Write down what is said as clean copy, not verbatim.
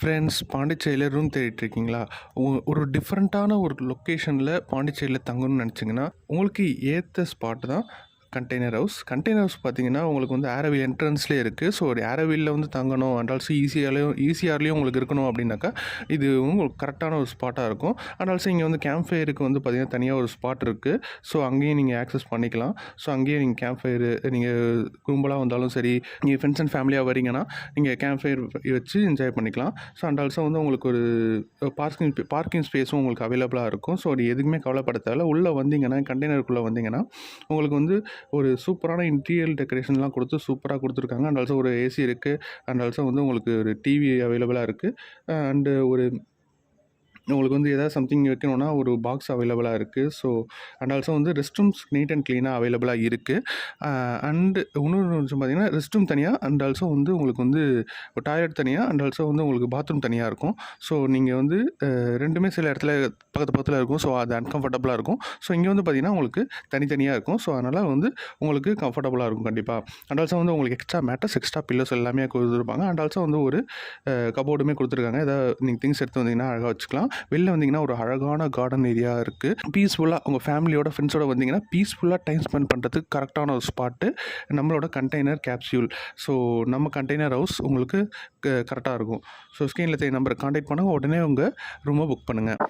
Friends, பாண்டிச்சேரியில் room தேடிட்டுருக்கீங்களா? ஒரு டிஃப்ரெண்ட்டான ஒரு லொக்கேஷனில் பாண்டிச்சேரியில் தங்கணும்னு நினச்சிங்கன்னா, உங்களுக்கு ஏற்ற ஸ்பாட் தான் கண்டெய்னர் ஹவுஸ். கண்டெய்னர் ஹவுஸ் பார்த்தீங்கன்னா, உங்களுக்கு வந்து ஆரோவில் என்ட்ரன்ஸ்லேயே இருக்குது. ஸோ ஒரு ஆரோவில்ல வந்து தங்கணும் அண்ட் ஆல்சோ ஈஸிஆர்லேயும் உங்களுக்கு இருக்கணும் அப்படின்னாக்கா, இது உங்களுக்கு கரெக்டான ஒரு ஸ்பாட்டாக இருக்கும். அண்ட் ஆல்சோ இங்கே வந்து கேம்ப் ஃபயருக்கு வந்து பார்த்தீங்கன்னா, தனியாக ஒரு ஸ்பாட் இருக்குது. ஸோ அங்கேயும் நீங்கள் ஆக்சஸ் பண்ணிக்கலாம். ஸோ அங்கேயே நீங்கள் கேம்ப் ஃபயரு நீங்கள் கும்பலாக வந்தாலும் சரி, நீங்கள் ஃப்ரெண்ட்ஸ் அண்ட் ஃபேமிலியாக வரீங்கன்னா, நீங்கள் கேம்ப் ஃபயர் வச்சு என்ஜாய் பண்ணிக்கலாம். ஸோ அண்ட் ஆல்சோ வந்து உங்களுக்கு ஒரு பார்க்கிங் ஸ்பேஸும் உங்களுக்கு அவைலபிளாக இருக்கும். ஸோ அது எதுக்குமே கவலைப்பட தேவையில்ல. உள்ளே வந்தீங்கன்னா, கண்டெய்னருக்குள்ளே வந்தீங்கன்னா, உங்களுக்கு வந்து ஒரு சூப்பரான இன்டீரியர் டெக்கரேஷன்லாம் கொடுத்து சூப்பராக கொடுத்துருக்காங்க. அண்ட் ஆல்சோ ஒரு ஏசி இருக்குது. அண்ட் ஆல்சோ வந்து உங்களுக்கு ஒரு டிவி அவைலபிளாக இருக்குது. அண்டு ஒரு உங்களுக்கு வந்து எதாவது சம்திங் வைக்கணும்னா ஒரு பாக்ஸ் அவைலபிளாக இருக்குது. ஸோ அண்ட் ஆல்சோ வந்து ரெஸ்ட் ரூம்ஸ் நீட் அண்ட் க்ளீனாக அவைலபிளாக இருக்குது. அண்டு இன்னொரு விஷயம் பார்த்தீங்கன்னா, ரெஸ்ட் ரூம் தனியாக அண்ட் ஆல்சோ வந்து உங்களுக்கு வந்து டாய்லெட் தனியாக அண்ட் ஆல்சோ வந்து உங்களுக்கு பாத்ரூம் தனியாக இருக்கும். ஸோ நீங்கள் வந்து ரெண்டுமே சில இடத்துல பக்கத்து பக்கத்தில் இருக்கும். ஸோ அது அன்கம்ஃபர்டபுளாக இருக்கும். ஸோ இங்கே வந்து பார்த்தீங்கன்னா, உங்களுக்கு தனித்தனியாக இருக்கும். ஸோ அதனால் வந்து உங்களுக்கு கம்ஃபர்டபுளாக இருக்கும் கண்டிப்பாக. அண்ட் ஆல்சோ வந்து உங்களுக்கு எக்ஸ்ட்ரா மேட்டர்ஸ், எக்ஸ்ட்ரா பில்லோஸ் எல்லாமே கொடுத்துருப்பாங்க. அண்ட் ஆல்சோ வந்து ஒரு கபோர்டுமே கொடுத்துருக்காங்க. ஏதாவது நீங்கள் திங்ஸ் எடுத்து வந்தீங்கன்னா அழகாக வச்சுக்கலாம். வெளில வந்தீங்கன்னா ஒரு அழகான கார்டன் ஏரியா இருக்குது. பீஸ்ஃபுல்லாக உங்கள் ஃபேமிலியோட ஃப்ரெண்ட்ஸோட வந்தீங்கன்னா பீஸ்ஃபுல்லாக டைம் ஸ்பெண்ட் பண்ணுறதுக்கு கரெக்டான ஒரு ஸ்பாட்டு நம்மளோட கண்டெய்னர் கேப்சியூல். ஸோ நம்ம கண்டெய்னர் ஹவுஸ் உங்களுக்கு கரெக்டாக இருக்கும். ஸோ ஸ்க்ரீனில் தெரிய நம்பரை காண்டாக்ட் பண்ணுங்கள். உடனே உங்கள் ரூமை புக் பண்ணுங்கள்.